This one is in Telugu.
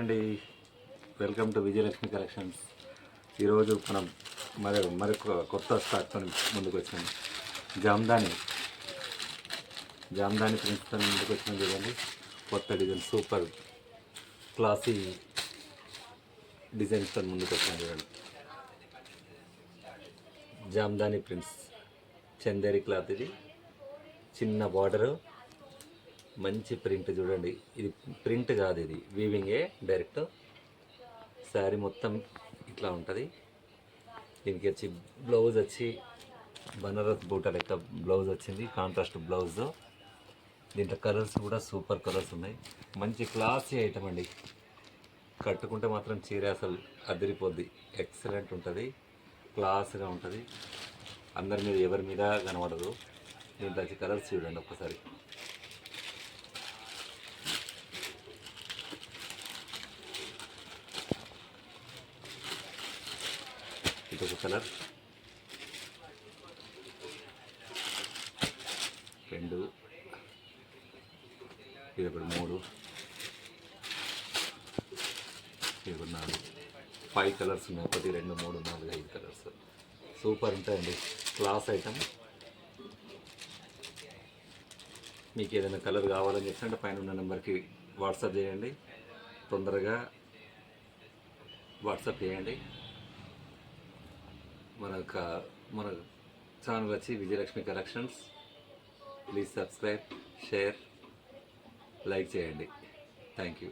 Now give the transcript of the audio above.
అండి, వెల్కమ్ టు విజయలక్ష్మి కలెక్షన్స్. ఈరోజు మనం మరి కొత్త స్టాక్తో ముందుకు వచ్చాం. జామ్దాని ప్రింట్స్తో ముందుకు వచ్చినాం. చూడండి, కొత్త డిజైన్, సూపర్ క్లాసీ డిజైన్స్తో ముందుకు వచ్చాం. చూడండి, జామ్దాని ప్రింట్స్, చందేరి క్లాత్. ఇది చిన్న బార్డరు, మంచి ప్రింట్. చూడండి, ఇది ప్రింట్ కాదు, ఇది వీవింగే డైరెక్ట్. శారీ మొత్తం ఇట్లా ఉంటుంది. దీనికి వచ్చి బ్లౌజ్ వచ్చి బనారస్ బూట లెక్క బ్లౌజ్ వచ్చింది, కాంట్రాస్ట్ బ్లౌజ్. దీంట్లో కలర్స్ కూడా సూపర్ కలర్స్ ఉన్నాయి. మంచి క్లాసీ ఐటమ్ అండి. కట్టుకుంటే మాత్రం చీర అసలు అదిరిపోద్ది. ఎక్సలెంట్ ఉంటుంది, క్లాస్గా ఉంటుంది. అందరి మీద ఎవరి మీద కనబడదు. దీంట్లో వచ్చి కలర్స్ చూడండి ఒక్కసారి. ఇదొక కలర్, రెండు, ఇది ఒకటి, మూడు, ఇది ఒకటి, నాలుగు, 5 కలర్స్ ఉన్నాయి. 1, 2, 3, 4, 5 కలర్స్. సూపర్ ఉంటాయండి, క్లాస్ ఐటమ్. మీకు ఏదైనా కలర్ కావాలని చెప్పంటే పైన ఉన్న నెంబర్కి వాట్సాప్ చేయండి. తొందరగా వాట్సాప్ చేయండి. మన ఛానల్ వచ్చి Vijayalakshmi collections. Please subscribe, share, like చేయండి. Thank you.